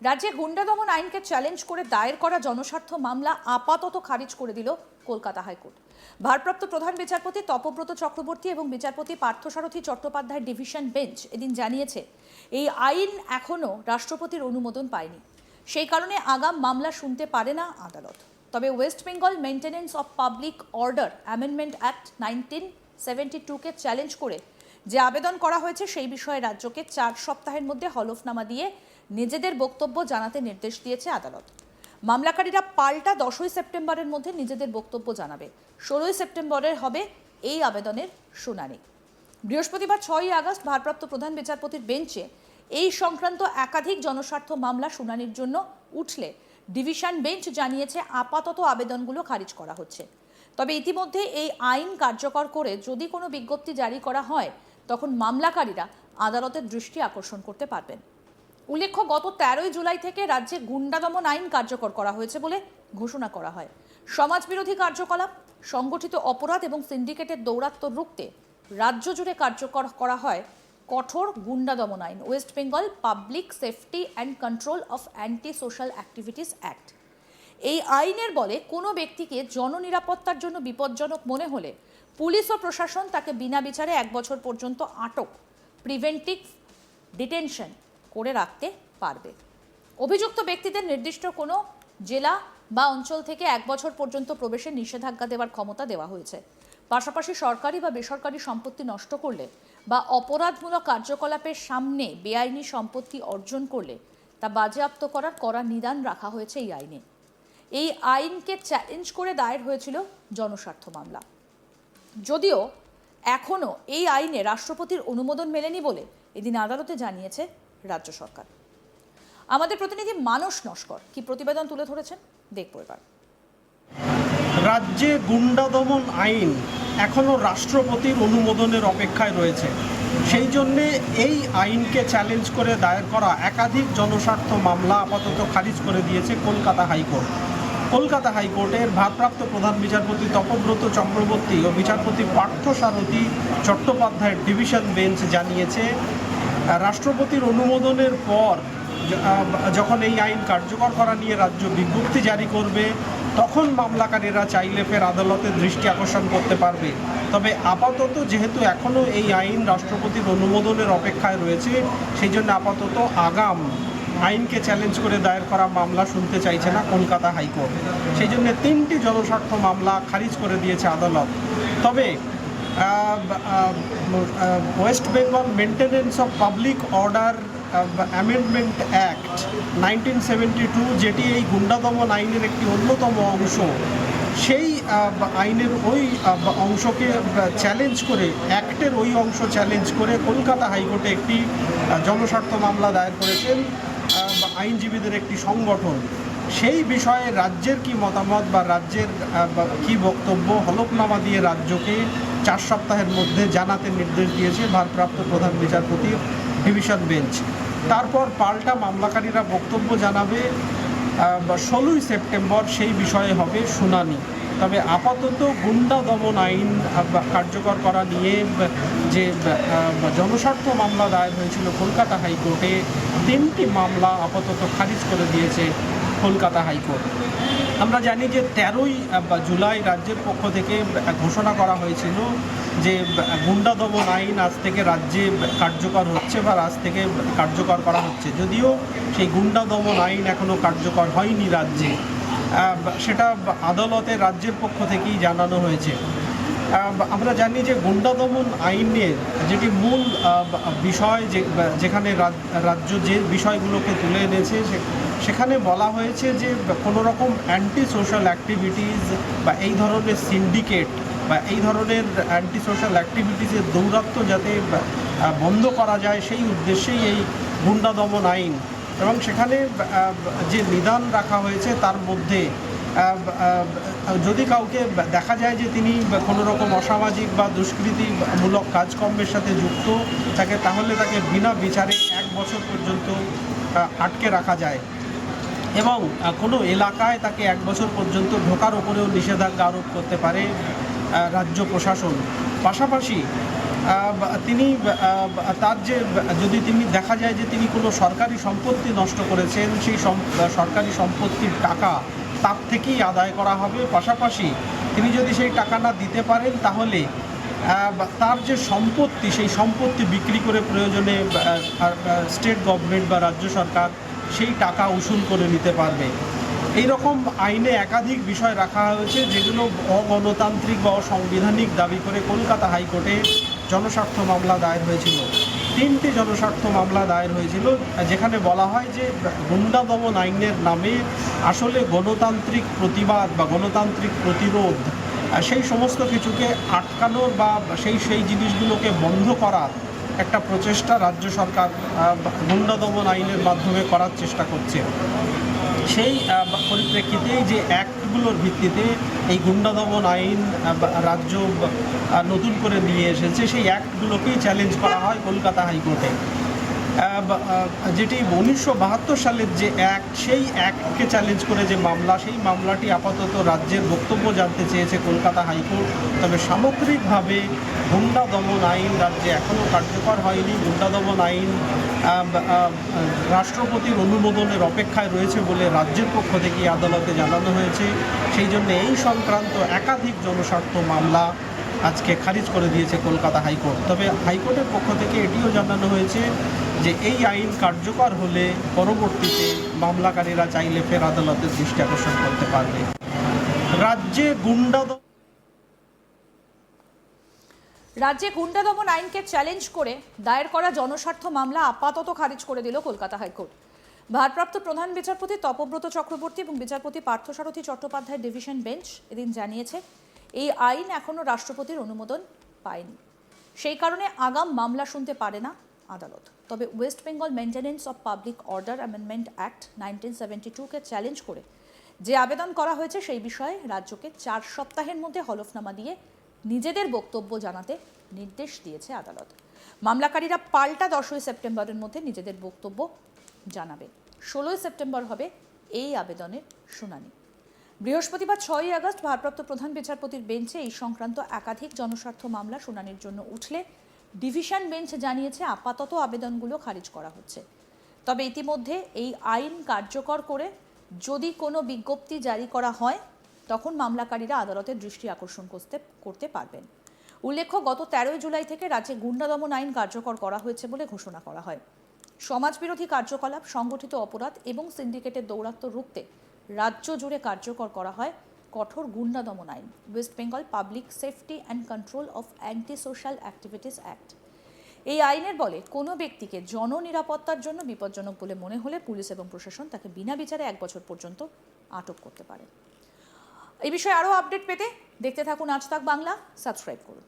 রাজ্যে গুন্ডা দমন আইনকে চ্যালেঞ্জ করে দায়ের করা জনস্বার্থ মামলা আপাতত খারিজ করে দিল কলকাতা হাইকোর্ট। ভারপ্রাপ্ত প্রধান বিচারপতি তপব্রত চক্রবর্তী এবং বিচারপতি পার্থসারথী চট্টোপাধ্যায়ের ডিভিশন বেঞ্চ এদিন জানিয়েছে এই আইন এখনও রাষ্ট্রপতির অনুমোদন পায়নি, সেই কারণে আগাম মামলা শুনতে পারে না আদালত। তবে West Bengal Maintenance of Public Order Amendment Act 1972কে চ্যালেঞ্জ করে যে আবেদন করা হয়েছে সেই বিষয়ে রাজ্যকে 4 সপ্তাহের মধ্যে হলফনামা দিয়ে নিজেদের বক্তব্য জানাতে নির্দেশ দিয়েছে আদালত। মামলাকারীরা পাল্টা 10ই সেপ্টেম্বরের মধ্যে নিজেদের বক্তব্য জানাবে। 16ই সেপ্টেম্বরের হবে এই আবেদনের শুনানি। বৃহস্পতিবার 6ই আগস্ট ভারপ্রাপ্ত প্রধান বিচারপতির বেঞ্চে এই সংক্রান্ত একাধিক জনস্বার্থ মামলা শুনানির জন্য উঠলে ডিভিশন বেঞ্চ জানিয়েছে আপাতত আবেদনগুলো খারিজ করা হচ্ছে। তবে ইতিমধ্যে এই আইন কার্যকর করে যদি কোনো বিজ্ঞপ্তি জারি করা হয় তখন মামলাকারীরা আদালতের দৃষ্টি আকর্ষণ করতে পারবেন। উল্লেখ্য, গত 13ই জুলাই থেকে রাজ্যে গুন্ডা দমন আইন কার্যকর করা হয়েছে বলে ঘোষণা করা হয়। সমাজবিরোধী কার্যকলাপ, সংগঠিত অপরাধ এবং সিন্ডিকেটের দৌরাত্ম্য রুখতে রাজ্য জুড়ে কার্যকর করা হয় কঠোর গুন্ডা দমন আইন, West Bengal public safety and control of anti social activities act. এই আইনের বলে কোনো ব্যক্তিকে জননিরাপত্তার জন্য বিপজ্জনক মনে হলে পুলিশ ও প্রশাসন তাকে বিনা বিচারে 1 বছর পর্যন্ত আটক, প্রিভেন্টিভ ডিটেনশন করে রাখতে পারবে। অভিযুক্ত ব্যক্তিদের নির্দিষ্ট কোনো জেলা বা অঞ্চল থেকে 1 বছর পর্যন্ত প্রবেশের নিষেধাজ্ঞা দেওয়ার ক্ষমতা দেওয়া হয়েছে। পাশাপাশি সরকারি বা বেসরকারি সম্পত্তি নষ্ট করলে বা অপরাধমূলক কার্যকলাপের সামনে বেআইনি সম্পত্তি অর্জন করলে তা বাজেয়াপ্ত করার কড়া নিদান রাখা হয়েছে এই আইনে। এই আইনকে চ্যালেঞ্জ করে দায়ের হয়েছিল জনস্বার্থ মামলা। যদিও এখনও এই আইনে রাষ্ট্রপতির অনুমোদন মেলেনি বলে এদিন আদালতে জানিয়েছে রাজ্য সরকার। আমাদের প্রতিনিধি মানস নস্কর কি প্রতিবেদন তুলে ধরেছেন দেখবো এবার। রাজ্যে গুন্ডা দমন আইন এখনও রাষ্ট্রপতির অনুমোদনের অপেক্ষায় রয়েছে। সেই জন্যে এই আইনকে চ্যালেঞ্জ করে দায়ের করা একাধিক জনস্বার্থ মামলা আপাতত খারিজ করে দিয়েছে কলকাতা হাইকোর্ট। কলকাতা হাইকোর্টের ভারপ্রাপ্ত প্রধান বিচারপতি তপব্রত চক্রবর্তী ও বিচারপতি পার্থসারথী চট্টোপাধ্যায়ের ডিভিশন বেঞ্চ জানিয়েছে রাষ্ট্রপতির অনুমোদনের পর যখন এই আইন কার্যকর করা নিয়ে রাজ্য বিজ্ঞপ্তি জারি করবে তখন মামলাকারীরা চাইলে ফের আদালতের দৃষ্টি আকর্ষণ করতে পারবে। তবে আপাতত যেহেতু এখনও এই আইন রাষ্ট্রপতির অনুমোদনের অপেক্ষায় রয়েছে, সেই জন্য আপাতত আগাম আইনকে চ্যালেঞ্জ করে দায়ের করা মামলা শুনতে চাইছে না কলকাতা হাইকোর্ট। সেই জন্য 3টি জনস্বার্থ মামলা খারিজ করে দিয়েছে আদালত। তবে West Bengal Maintenance of Public Order Amendment act 1972, যেটি এই গুন্ডা দমন আইনের একটি অন্যতম অংশ, সেই আইনের ওই অংশকে চ্যালেঞ্জ করে, অ্যাক্টের ওই অংশ চ্যালেঞ্জ করে কলকাতা হাইকোর্টে একটি জনস্বার্থ মামলা দায়ের করেছেন আইনজীবীদের একটি সংগঠন। সেই বিষয়ে রাজ্যের কি মতামত বা রাজ্যের কি বক্তব্য হলফনামা দিয়ে রাজ্যকে 4 সপ্তাহের মধ্যে জানাতে নির্দেশ দিয়েছে ভারপ্রাপ্ত প্রধান বিচারপতির ডিভিশন বেঞ্চ। তারপর পাল্টা মামলাকারীরা বক্তব্য জানাবে 16ই সেপ্টেম্বর, সেই বিষয়ে হবে শুনানি। তবে আপাতত গুন্ডা দমন আইন কার্যকর করা নিয়ে যে জনস্বার্থ মামলা দায়ের হয়েছিল কলকাতা হাইকোর্টে, 3টি মামলা আপাতত খারিজ করে দিয়েছে কলকাতা হাইকোর্ট। আমরা জানি যে 13ই জুলাই রাজ্যের পক্ষ থেকে ঘোষণা করা হয়েছিল যে গুন্ডা দমন আইন আজ থেকে রাজ্যে কার্যকর হচ্ছে বা আজ থেকে কার্যকর করা হচ্ছে। যদিও সেই গুন্ডা দমন আইন এখনও কার্যকর হয়নি রাজ্যে, সেটা আদালতে রাজ্যের পক্ষ থেকেই জানানো হয়েছে। আমরা জানি যে গুন্ডা দমন আইনের যেটি মূল বিষয়, যেখানে রাজ্য যে বিষয়গুলোকে তুলে এনেছে সেখানে বলা হয়েছে যে কোনো রকম অ্যান্টি সোশ্যাল অ্যাক্টিভিটিস বা এই ধরনের সিন্ডিকেট বা এই ধরনের অ্যান্টি সোশ্যাল অ্যাক্টিভিটিসের দৌরাত্ম্য যাতে বন্ধ করা যায়, সেই উদ্দেশ্যেই এই গুন্ডা দমন আইন। এবং সেখানে যে নিদান রাখা হয়েছে তার মধ্যে যদি কাউকে দেখা যায় যে তিনি কোনো রকম অসামাজিক বা দুষ্কৃতিমূলক কাজকর্মের সাথে যুক্ত থাকে, তাহলে তাকে বিনা বিচারে 1 বছর পর্যন্ত আটকে রাখা যায় এবং কোনো এলাকায় তাকে 1 বছর পর্যন্ত ঢোকার ওপরেও নিষেধাজ্ঞা আরোপ করতে পারে রাজ্য প্রশাসন। পাশাপাশি তিনি তার যে যদি তিনি দেখা যায় যে তিনি কোনো সরকারি সম্পত্তি নষ্ট করেছেন, সেই সরকারি সম্পত্তির টাকা তার থেকেই আদায় করা হবে। পাশাপাশি তিনি যদি সেই টাকা না দিতে পারেন, তাহলে তার যে সম্পত্তি, সেই সম্পত্তি বিক্রি করে প্রয়োজনে স্টেট গভর্নমেন্ট বা রাজ্য সরকার সেই টাকা উসুল করে নিতে পারবে। এই রকম আইনে একাধিক বিষয় রাখা হয়েছে, যেগুলো অগণতান্ত্রিক বা অসাংবিধানিক দাবি করে কলকাতা হাইকোর্টে জনস্বার্থ মামলা দায়ের হয়েছিল। 3টি জনস্বার্থ মামলা দায়ের হয়েছিল, যেখানে বলা হয় যে গুন্ডা দমন আইনের নামে আসলে গণতান্ত্রিক প্রতিবাদ বা গণতান্ত্রিক প্রতিরোধ, সেই সমস্ত কিছুকে আটকানোর বা সেই জিনিসগুলোকে বন্ধ করার একটা প্রচেষ্টা রাজ্য সরকার গুন্ডা দমন আইনের মাধ্যমে করার চেষ্টা করছে। সেই পরিপ্রেক্ষিতেই যে অ্যাক্টগুলোর ভিত্তিতে এই গুন্ডা দমন আইন রাজ্য নতুন করে নিয়ে এসেছে, সেই অ্যাক্টগুলোকেই চ্যালেঞ্জ করা হয় কলকাতা হাইকোর্টে। যেটি 1972 সালের যে অ্যাক্ট, সেই অ্যাক্টকে চ্যালেঞ্জ করে যে মামলা, সেই মামলাটি আপাতত রাজ্যের বক্তব্য জানতে চেয়েছে কলকাতা হাইকোর্ট। তবে সামগ্রিকভাবে গুন্ডা দমন আইন রাজ্যে এখনও কার্যকর হয়নি। গুন্ডা দমন আইন রাষ্ট্রপতির অনুমোদনের অপেক্ষায় রয়েছে বলে রাজ্যের পক্ষ থেকে আদালতে জানানো হয়েছে। সেই জন্য এই সংক্রান্ত একাধিক জনস্বার্থ মামলা আজকে খারিজ করে দিয়েছে কলকাতা হাইকোর্ট। তবে হাইকোর্টের পক্ষ থেকে এটিও জানানো হয়েছে যে এই আইন কার্যকর হলে পরবর্তীতে মামলাকারীরা চাইলে ফের আদালতের দৃষ্টি আকর্ষণ করতে পারবে। রাজ্যে গুন্ডা দমন আইনকে চ্যালেঞ্জ করে দায়ের করা জনস্বার্থ মামলা আপাতত খারিজ করে দিল কলকাতা হাইকোর্ট। ভারপ্রাপ্ত প্রধান বিচারপতি তপব্রত চক্রবর্তী এবং বিচারপতি পার্থসারথী চট্টোপাধ্যায় ডিভিশন বেঞ্চ এদিন জানিয়েছে এই আইন এখনও রাষ্ট্রপতির অনুমোদন পায়নি, সেই কারণে আগাম মামলা শুনতে পারে না আদালত। তবে West Bengal Maintenance of Public Order Amendment Act 1972-কে চ্যালেঞ্জ করে যে আবেদন করা হয়েছে, সেই বিষয়ে রাজ্যকে 4 সপ্তাহের মধ্যে হলফনামা দিয়ে নিজেদের বক্তব্য জানাতে নির্দেশ দিয়েছে আদালত। মামলাকারীরা পাল্টা 10ই সেপ্টেম্বরের মধ্যে নিজেদের বক্তব্য জানাবে। 16ই সেপ্টেম্বর হবে এই আবেদনের শুনানি। বৃহস্পতিবার 6ই আগস্ট ভারপ্রাপ্ত প্রধান বিচারপতির বেঞ্চে এই সংক্রান্ত একাধিক জনস্বার্থ মামলা শুনানির জন্য উঠলে ডিভিশন বেঞ্চ জানিয়েছে আপাতত আবেদনগুলো খারিজ করা হচ্ছে। তবে ইতিমধ্যে এই আইন কার্যকর করে যদি কোনো বিজ্ঞপ্তি জারি করা হয়, তখন মামলাকারীরা আদালতের দৃষ্টি আকর্ষণ করতে পারবেন। উল্লেখ্য, গত 13 জুলাই থেকে রাজ্যে গুন্ডা দমন আইন কার্যকর করা হয়েছে বলে ঘোষণা করা হয়। সমাজবিরোধী কার্যকলাপ, সংগঠিত অপরাধ এবং সিন্ডিকেটের দৌরাত্ম্য রুখতে রাজ্য জুড়ে কার্যকর করা হয় কঠোর গুন্ডা দমন আইন, West Bengal public safety and control of anti social activities act. এই আইনের বলে কোনো ব্যক্তিকে জননিরাপত্তার জন্য বিপজ্জনক বলে মনে হলে পুলিশ এবং প্রশাসন তাকে বিনা বিচারে 1 বছর পর্যন্ত আটক করতে পারে। এই বিষয়ে আরও আপডেট পেতে দেখতে থাকুন আজ তাক বাংলা, সাবস্ক্রাইব করুন।